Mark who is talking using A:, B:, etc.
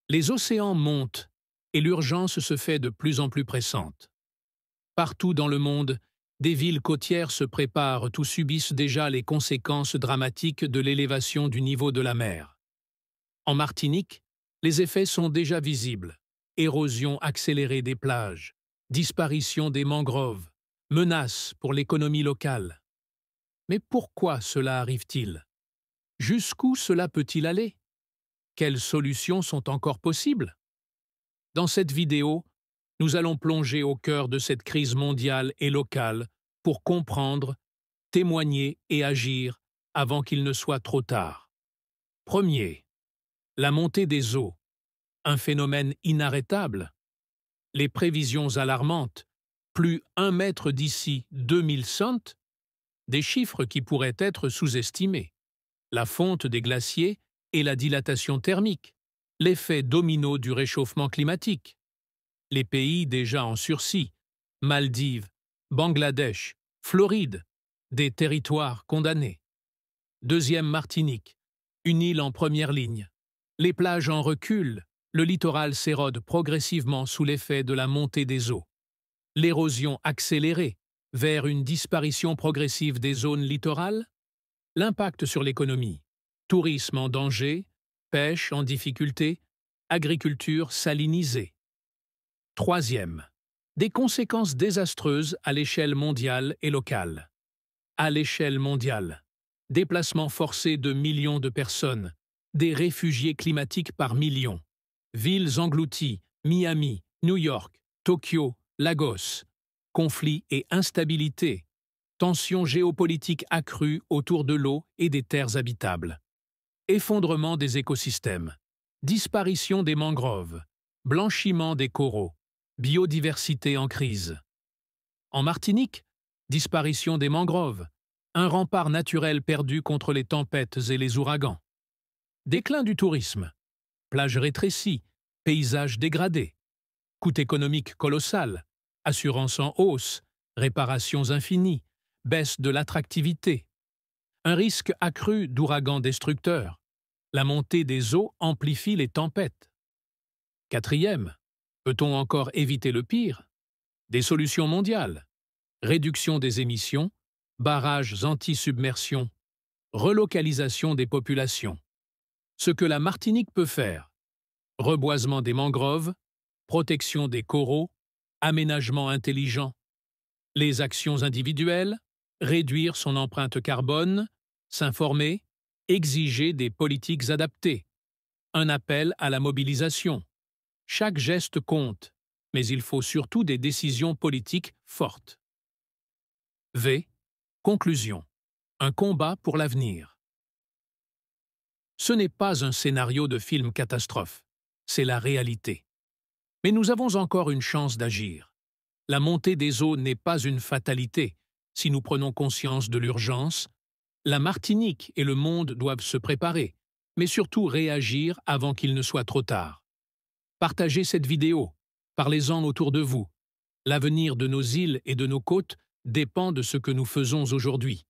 A: Les océans montent et l'urgence se fait de plus en plus pressante. Partout dans le monde, des villes côtières se préparent ou subissent déjà les conséquences dramatiques de l'élévation du niveau de la mer. En Martinique, les effets sont déjà visibles. Érosion accélérée des plages, disparition des mangroves, menaces pour l'économie locale. Mais pourquoi cela arrive-t-il? Jusqu'où cela peut-il aller? Quelles solutions sont encore possibles? Dans cette vidéo, nous allons plonger au cœur de cette crise mondiale et locale pour comprendre, témoigner et agir avant qu'il ne soit trop tard. Premier, la montée des eaux, un phénomène inarrêtable. Les prévisions alarmantes, plus 1 mètre d'ici 2100, des chiffres qui pourraient être sous-estimés. La fonte des glaciers et la dilatation thermique, l'effet domino du réchauffement climatique. Les pays déjà en sursis, Maldives, Bangladesh, Floride, des territoires condamnés. Deuxième Martinique, une île en première ligne. Les plages en recul, le littoral s'érode progressivement sous l'effet de la montée des eaux. L'érosion accélérée vers une disparition progressive des zones littorales. L'impact sur l'économie, tourisme en danger, pêche en difficulté, agriculture salinisée. Troisième, des conséquences désastreuses à l'échelle mondiale et locale. À l'échelle mondiale, déplacements forcés de millions de personnes, des réfugiés climatiques par millions, villes englouties, Miami, New York, Tokyo, Lagos, conflits et instabilité, tensions géopolitiques accrues autour de l'eau et des terres habitables, effondrement des écosystèmes, disparition des mangroves, blanchiment des coraux, biodiversité en crise. En Martinique, disparition des mangroves, un rempart naturel perdu contre les tempêtes et les ouragans. Déclin du tourisme, plages rétrécies, paysages dégradés, coût économique colossal, assurance en hausse, réparations infinies, baisse de l'attractivité. Un risque accru d'ouragans destructeurs. La montée des eaux amplifie les tempêtes. Quatrième, peut-on encore éviter le pire? Des solutions mondiales. Réduction des émissions, barrages anti-submersion, relocalisation des populations. Ce que la Martinique peut faire. Reboisement des mangroves, protection des coraux, aménagement intelligent. Les actions individuelles, réduire son empreinte carbone, s'informer, exiger des politiques adaptées. Un appel à la mobilisation. Chaque geste compte, mais il faut surtout des décisions politiques fortes. V. Conclusion. Un combat pour l'avenir. Ce n'est pas un scénario de film catastrophe, c'est la réalité. Mais nous avons encore une chance d'agir. La montée des eaux n'est pas une fatalité. Si nous prenons conscience de l'urgence, la Martinique et le monde doivent se préparer, mais surtout réagir avant qu'il ne soit trop tard. Partagez cette vidéo, parlez-en autour de vous. L'avenir de nos îles et de nos côtes dépend de ce que nous faisons aujourd'hui.